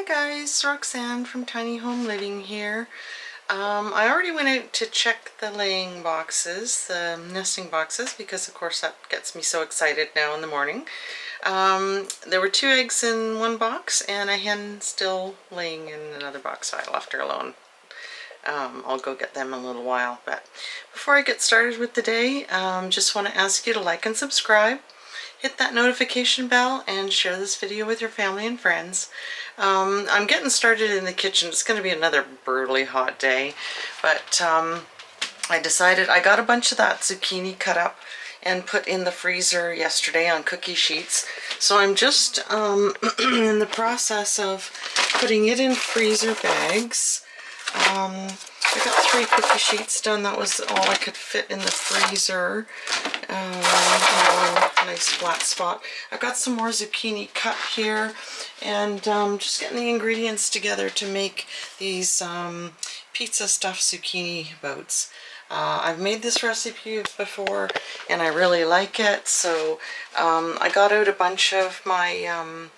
Hi guys, Roxanne from Tiny Home Living here. I already went out to check the laying boxes, the nesting boxes, because of course that gets me so excited now in the morning. There were 2 eggs in one box and a hen still laying in another box, so I left her alone. I'll go get them in a little while, but before I get started with the day, just want to ask you to like and subscribe. Hit that notification bell and share this video with your family and friends. I'm getting started in the kitchen. It's going to be another brutally hot day, but I decided I got a bunch of that zucchini cut up and put in the freezer yesterday on cookie sheets. So I'm just in the process of putting it in freezer bags. I got 3 cookie sheets done. That was all I could fit in the freezer. One nice flat spot. I've got some more zucchini cut here, and just getting the ingredients together to make these pizza stuffed zucchini boats. I've made this recipe before and I really like it, so I got out a bunch of my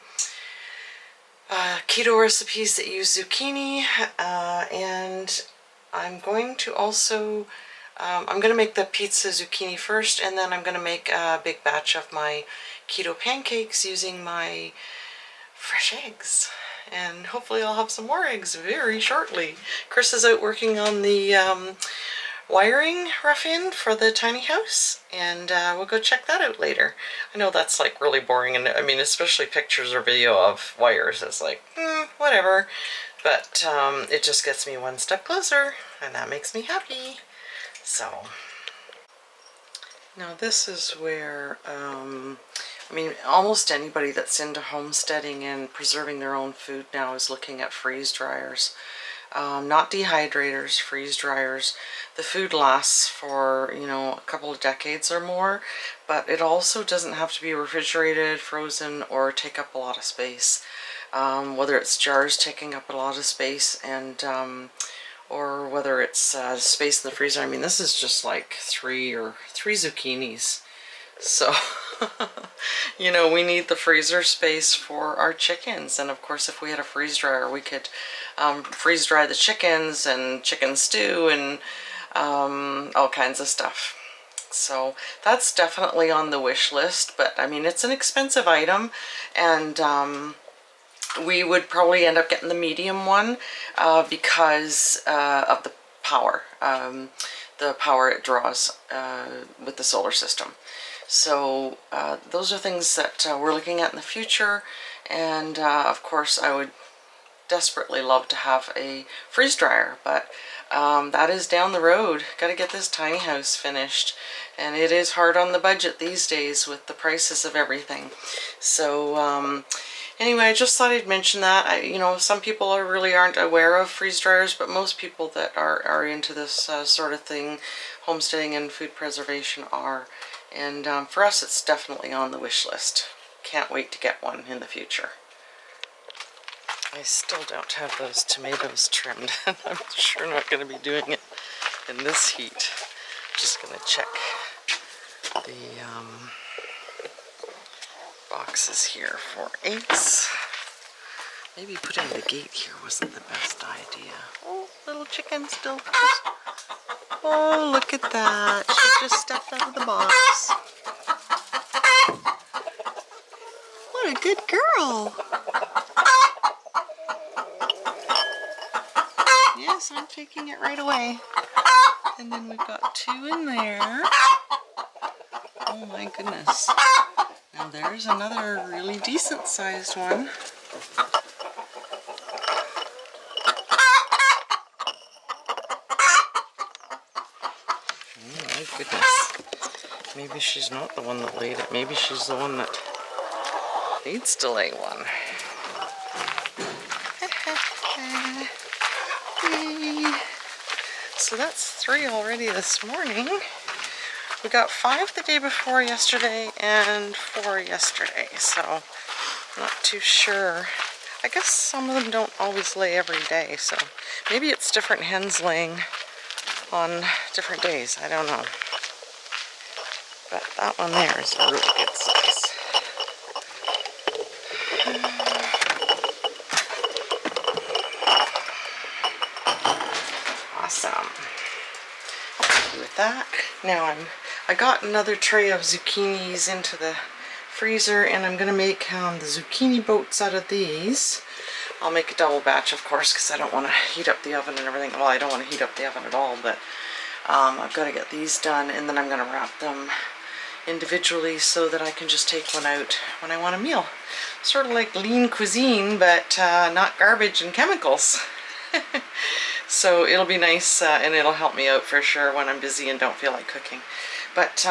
keto recipes that use zucchini, and I'm going to also I'm going to make the pizza zucchini first, and then I'm going to make a big batch of my keto pancakes using my fresh eggs. And hopefully I'll have some more eggs very shortly. Chris is out working on the wiring rough-in for the tiny house, and we'll go check that out later. I know that's like really boring, and I mean especially pictures or video of wires is like whatever, but it just gets me one step closer and that makes me happy. So now this is where I mean almost anybody that's into homesteading and preserving their own food now is looking at freeze dryers. Not dehydrators, freeze dryers. The food lasts for, you know, a couple of decades or more, but it also doesn't have to be refrigerated, frozen, or take up a lot of space. Whether it's jars taking up a lot of space, and or whether it's space in the freezer. I mean, this is just like three zucchinis. So, you know, we need the freezer space for our chickens. And of course, if we had a freeze dryer, we could freeze dry the chickens and chicken stew and all kinds of stuff. So that's definitely on the wish list. But I mean, it's an expensive item, and we would probably end up getting the medium one because of the power it draws with the solar system. So those are things that we're looking at in the future, and of course I would desperately love to have a freeze dryer, but that is down the road. Got to get this tiny house finished, and it is hard on the budget these days with the prices of everything. So anyway, I just thought I'd mention that. You know, some people really aren't aware of freeze dryers, but most people that are into this sort of thing, homesteading and food preservation, are. And for us, it's definitely on the wish list. Can't wait to get one in the future. I still don't have those tomatoes trimmed, and I'm sure not going to be doing it in this heat. Just going to check the boxes here for eggs. Maybe putting the gate here wasn't the best idea. Oh, little chicken still. Oh, look at that. She just stepped out of the box. What a good girl. Yes, I'm taking it right away. And then we've got 2 in there. Oh my goodness. Now there's another really decent sized one. Oh my goodness. Maybe she's not the one that laid it. Maybe she's the one that needs to lay one. So that's 3 already this morning. We got 5 the day before yesterday and 4 yesterday, so I'm not too sure. I guess some of them don't always lay every day, so maybe it's different hens laying on different days. I don't know. But that one there is a really good size. that. Now I got another tray of zucchinis into the freezer, and I'm gonna make the zucchini boats out of these. I'll make a double batch, of course, because I don't want to heat up the oven and everything. Well, I don't want to heat up the oven at all, but I've got to get these done, and then I'm going to wrap them individually so that I can just take one out when I want a meal. Sort of like lean cuisine, but not garbage and chemicals. So it'll be nice, and it'll help me out for sure when I'm busy and don't feel like cooking. But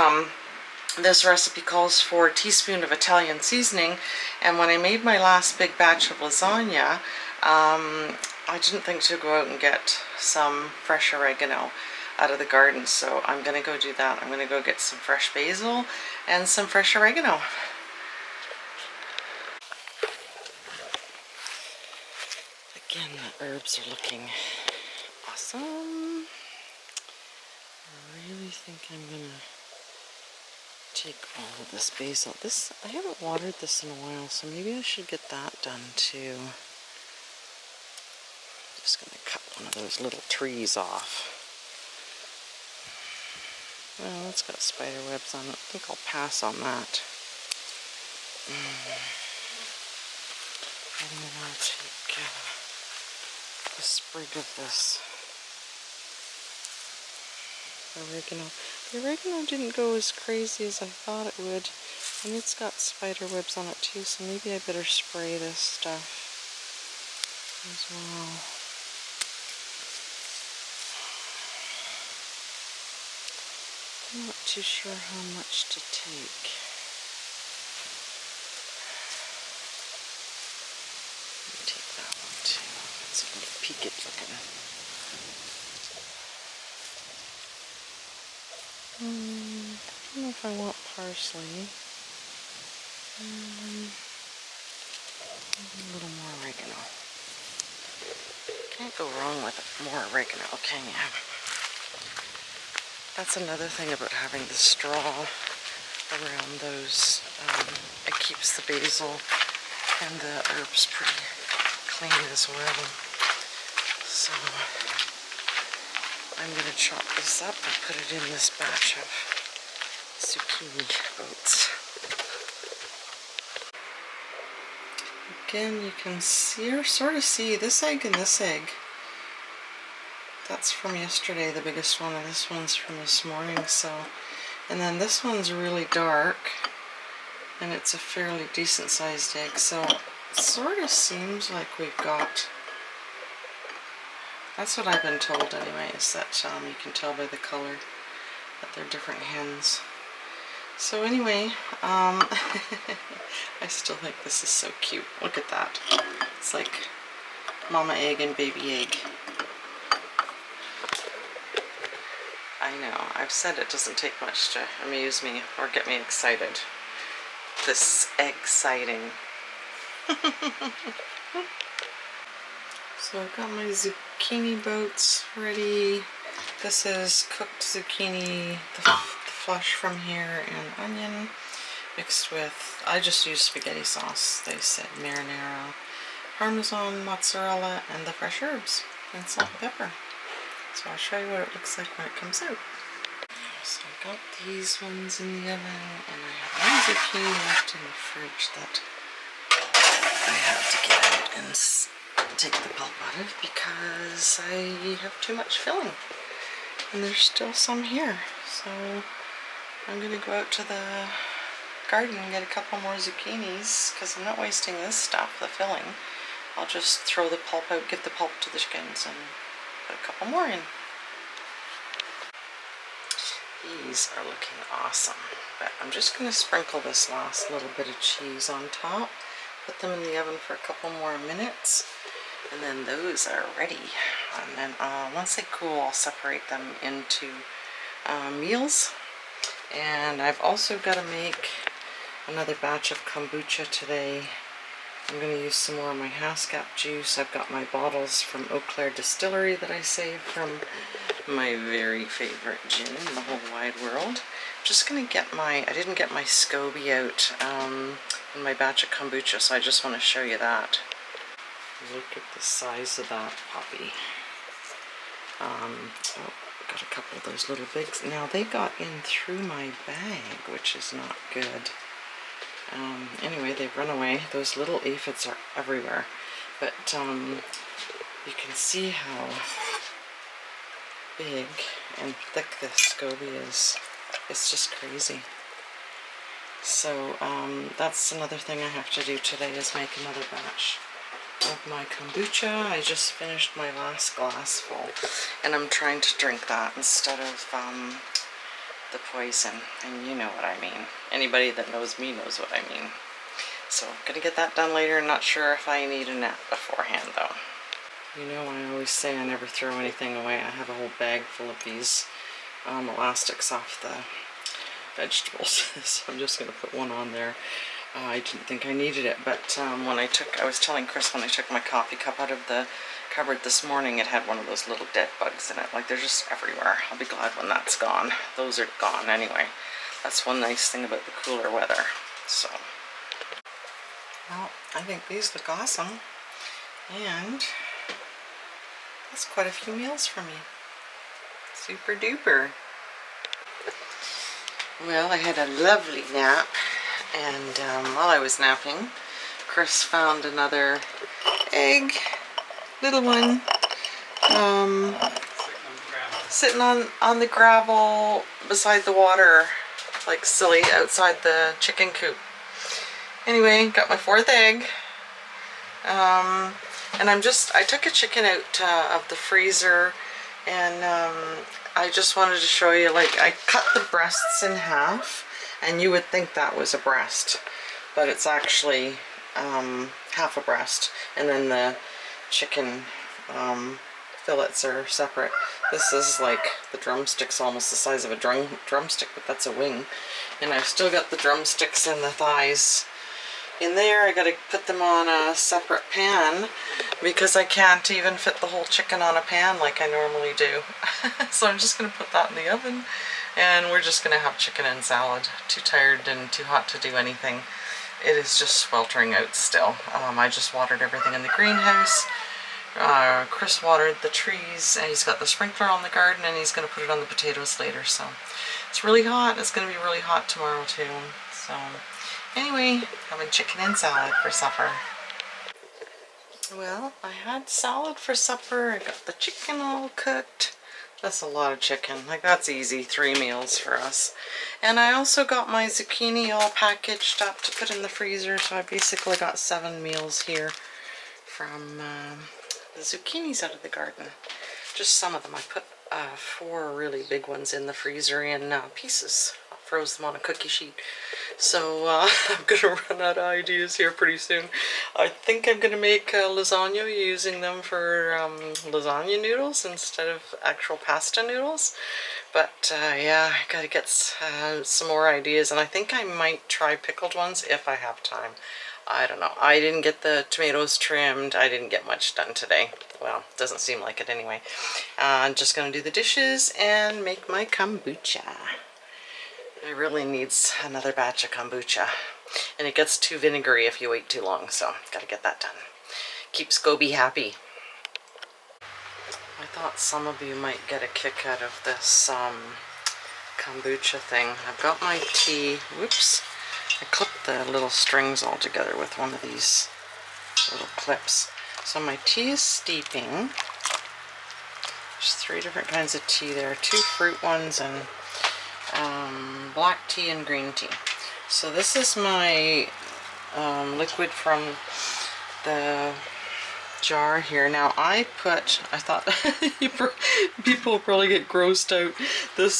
this recipe calls for a teaspoon of Italian seasoning, and when I made my last big batch of lasagna, I didn't think to go out and get some fresh oregano out of the garden, so I'm going to go do that. I'm going to go get some fresh basil and some fresh oregano. Again, the herbs are looking awesome. I really think I'm going to take all of this basil. I haven't watered this in a while, so maybe I should get that done too. Just gonna cut one of those little trees off. Well, it's got spider webs on it. I think I'll pass on that. And then I'll take a sprig of this oregano. The oregano didn't go as crazy as I thought it would, and it's got spider webs on it too, so maybe I better spray this stuff as well. I'm not too sure how much to take. Let me take that one too. It's a little peaked looking. I don't know if I want parsley. A little more oregano. Can't go wrong with more oregano, can you? That's another thing about having the straw around those. It keeps the basil and the herbs pretty clean as well. So I'm going to chop this up and put it in this batch of zucchini boats. Again, you can see, or sort of see, this egg and this egg. That's from yesterday, the biggest one, and this one's from this morning. So, and then this one's really dark, and it's a fairly decent sized egg. So it sort of seems like we've got. That's what I've been told anyway, is that you can tell by the color that they're different hens. So anyway, I still think this is so cute. Look at that. It's like mama egg and baby egg. I know, I've said it doesn't take much to amuse me or get me excited. This egg sighting. So I've got my zucchini boats ready. This is cooked zucchini, the flesh from here, and onion mixed with, I just used spaghetti sauce, they said marinara, parmesan, mozzarella, and the fresh herbs, and salt and pepper. So I'll show you what it looks like when it comes out. So I got these ones in the oven, and I have one zucchini left in the fridge that I have to get out and take the pulp out of because I have too much filling. And there's still some here. So I'm going to go out to the garden and get a couple more zucchinis because I'm not wasting this stuff, the filling. I'll just throw the pulp out, give the pulp to the chickens, and put a couple more in. These are looking awesome, but I'm just going to sprinkle this last little bit of cheese on top, put them in the oven for a couple more minutes, and then those are ready. And then once they cool, I'll separate them into meals. And I've also got to make another batch of kombucha today. I'm going to use some more of my haskap juice. I've got my bottles from Eau Claire Distillery that I saved from my very favorite gin in the whole wide world. I'm just going to get I didn't get my SCOBY out in my batch of kombucha, so I just want to show you that. Look at the size of that puppy. Oh, got a couple of those little bigs. Now they got in through my bag, which is not good. Anyway, they've run away. Those little aphids are everywhere. But you can see how big and thick this SCOBY is. It's just crazy. So that's another thing I have to do today, is make another batch of my kombucha. I just finished my last glass full, and I'm trying to drink that instead of the poison, and you know what I mean. Anybody that knows me knows what I mean. So I'm gonna get that done later. I'm not sure if I need a nap beforehand though. You know, I always say I never throw anything away. I have a whole bag full of these elastics off the vegetables. So I'm just gonna put one on there. I didn't think I needed it, but when I was telling Chris, when I took my coffee cup out of the cupboard this morning, it had one of those little dead bugs in it. Like, they're just everywhere. I'll be glad when that's gone. Those are gone anyway. That's one nice thing about the cooler weather. So, well, I think these look awesome, and that's quite a few meals for me. Super duper. Well, I had a lovely nap, and while I was napping, Chris found another egg, little one, sitting on the gravel beside the water, like silly, outside the chicken coop. Anyway, got my fourth egg, and I took a chicken out of the freezer, and I just wanted to show you, like, I cut the breasts in half, and you would think that was a breast, but it's actually half a breast, and then the chicken fillets are separate. This is like, the drumstick's almost the size of a drumstick, but that's a wing, and I've still got the drumsticks and the thighs in there. I gotta put them on a separate pan because I can't even fit the whole chicken on a pan like I normally do. So I'm just gonna put that in the oven, and we're just gonna have chicken and salad. Too tired and too hot to do anything. It is just sweltering out still. I just watered everything in the greenhouse. Chris watered the trees, and he's got the sprinkler on the garden, and he's gonna put it on the potatoes later. So it's really hot. It's gonna be really hot tomorrow too. So anyway, having chicken and salad for supper. Well, I had salad for supper. I got the chicken all cooked. That's a lot of chicken. Like, that's easy, 3 meals for us. And I also got my zucchini all packaged up to put in the freezer. So I basically got 7 meals here from the zucchinis out of the garden. Just some of them. I put 4 really big ones in the freezer in pieces. I froze them on a cookie sheet. So I'm gonna run out of ideas here pretty soon. I think I'm gonna make lasagna using them for lasagna noodles instead of actual pasta noodles. But yeah, I gotta get some more ideas, and I think I might try pickled ones if I have time. I don't know. I didn't get the tomatoes trimmed. I didn't get much done today. Well, doesn't seem like it anyway. I'm just gonna do the dishes and make my kombucha. It really needs another batch of kombucha, and it gets too vinegary if you wait too long, so gotta get that done. Keep SCOBY happy. I thought some of you might get a kick out of this kombucha thing. I've got my tea. Whoops. I clipped the little strings all together with one of these little clips. So my tea is steeping. There's 3 different kinds of tea there. 2 fruit ones and black tea and green tea. So this is my liquid from the jar here. Now I thought people probably get grossed out, this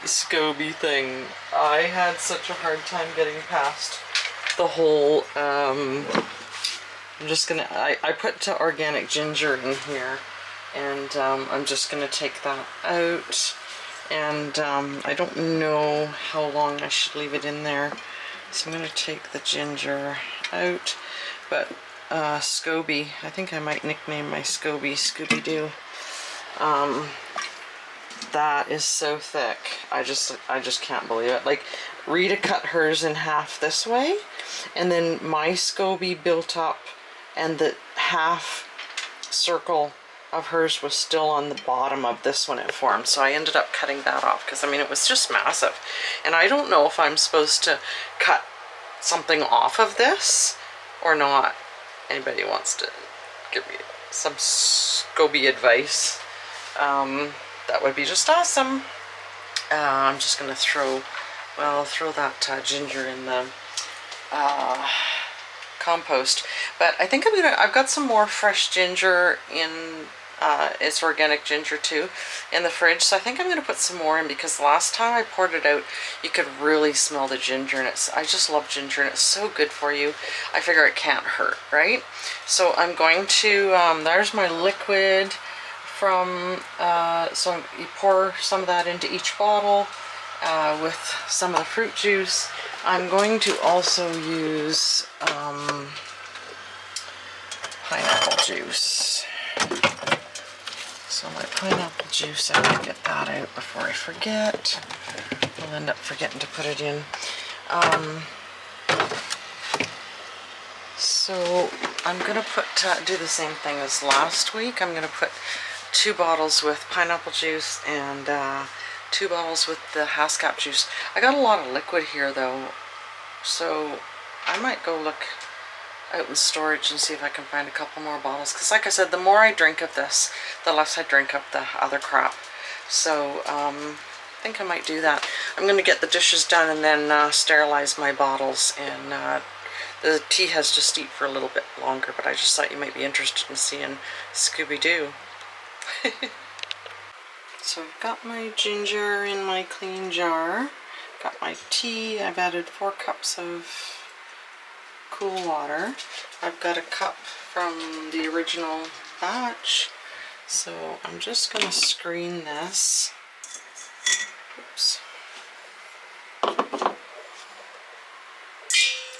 SCOBY thing. I had such a hard time getting past the whole I put organic ginger in here, and I'm just gonna take that out. And I don't know how long I should leave it in there, so I'm going to take the ginger out. But SCOBY, I think I might nickname my SCOBY Scooby-Doo. That is so thick. I just can't believe it. Like, Rita cut hers in half this way, and then my SCOBY built up, and the half circle of hers was still on the bottom of this when it formed, so I ended up cutting that off because I mean it was just massive. And I don't know if I'm supposed to cut something off of this or not. Anybody wants to give me some SCOBY advice, that would be just awesome. I'm just gonna throw that ginger in the compost. But I think I've got some more fresh ginger in, it's organic ginger too, in the fridge, so I think I'm gonna put some more in, because last time I poured it out you could really smell the ginger, and I just love ginger and it's so good for you. I figure it can't hurt, right? So I'm going to, there's my liquid from, so you pour some of that into each bottle with some of the fruit juice. I'm going to also use pineapple juice. So my pineapple juice, I gotta get that out before I forget. I'll end up forgetting to put it in. So I'm gonna do the same thing as last week. I'm gonna put 2 bottles with pineapple juice and 2 bottles with the haskap juice. I got a lot of liquid here though, so I might go look out in storage and see if I can find a couple more bottles, because like I said, the more I drink of this, the less I drink of the other crap. So I think I might do that. I'm going to get the dishes done and then sterilize my bottles, and the tea has to steep for a little bit longer, but I just thought you might be interested in seeing Scooby-Doo. So I've got my ginger in my clean jar, got my tea. I've added 4 cups of cool water. I've got a cup from the original batch, so I'm just going to screen this. Oops. I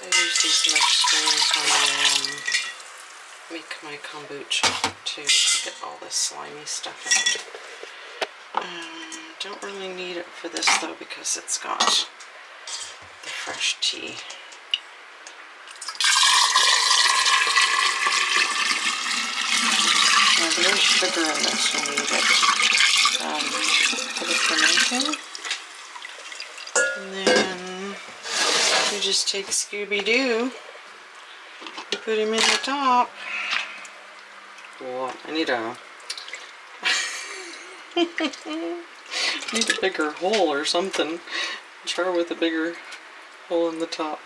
use these mesh screens when I make my kombucha to get all this slimy stuff out. Don't really need it for this though, because it's got the fresh tea. Now there's sugar in this, you need it for the fermenting. And then you just take Scooby-Doo and put him in the top. Well, I need need a bigger hole or something. Jar with a bigger hole in the top.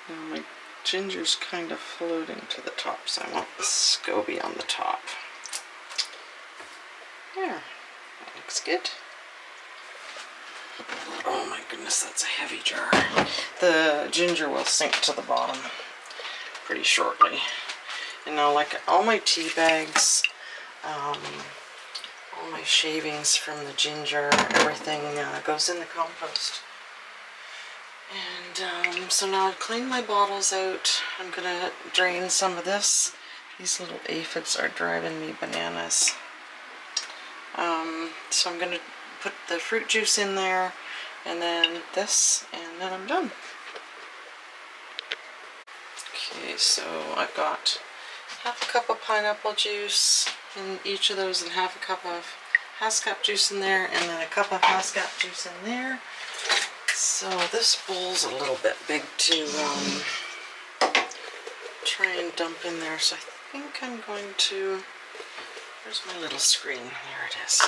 Now my ginger's kind of floating to the top, so I want the SCOBY on the top. There, that looks good. Oh my goodness, that's a heavy jar. The ginger will sink to the bottom pretty shortly. And now, like all my tea bags, all my shavings from the ginger, everything goes in the compost. And so now I've cleaned my bottles out. I'm gonna drain some of this. These little aphids are driving me bananas. So I'm gonna put the fruit juice in there, and then this, and then I'm done. Okay, so I've got half a cup of pineapple juice in each of those, and half a cup of haskap juice in there, and then a cup of haskap juice in there. So this bowl's a little bit big to try and dump in there, so I think I'm going to, where's my little screen? There it is.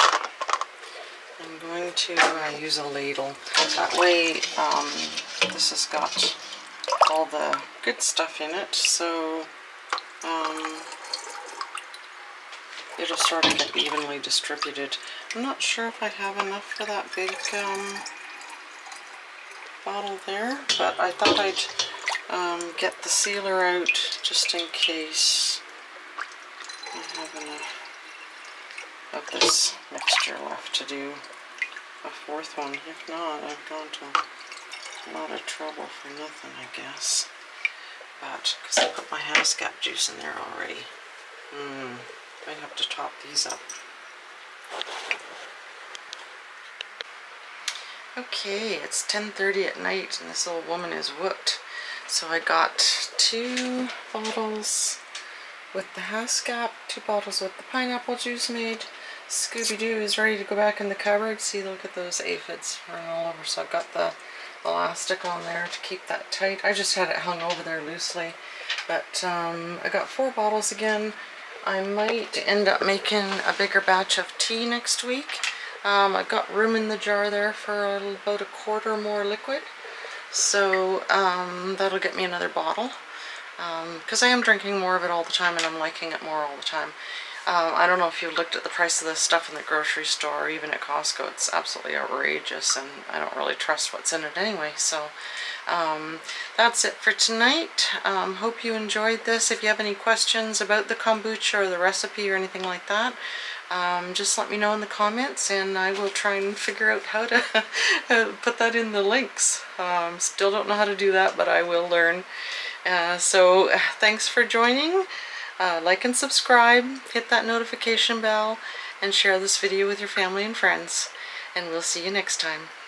I'm going to use a ladle. That way this has got all the good stuff in it, so it'll sort of get evenly distributed. I'm not sure if I have enough for that big bottle there, but I thought I'd get the sealer out just in case I have enough of this mixture left to do a 4th one. If not, I've gone to a lot of trouble for nothing, I guess. But, because I put my haskap juice in there already. I have to top these up. Okay, it's 10:30 at night and this old woman is whooped. So I got 2 bottles with the haskap, 2 bottles with the pineapple juice made. Scooby-Doo is ready to go back in the cupboard. See, look at those aphids running all over. So I've got the elastic on there to keep that tight. I just had it hung over there loosely. But I got 4 bottles again. I might end up making a bigger batch of tea next week. I've got room in the jar there for about a quarter more liquid. So that'll get me another bottle. Because I am drinking more of it all the time and I'm liking it more all the time. I don't know if you looked at the price of this stuff in the grocery store or even at Costco. It's absolutely outrageous and I don't really trust what's in it anyway. So that's it for tonight. Hope you enjoyed this. If you have any questions about the kombucha or the recipe or anything like that, just let me know in the comments and I will try and figure out how to put that in the links. Still don't know how to do that, but I will learn. So thanks for joining. Like and subscribe, hit that notification bell, and share this video with your family and friends. And we'll see you next time.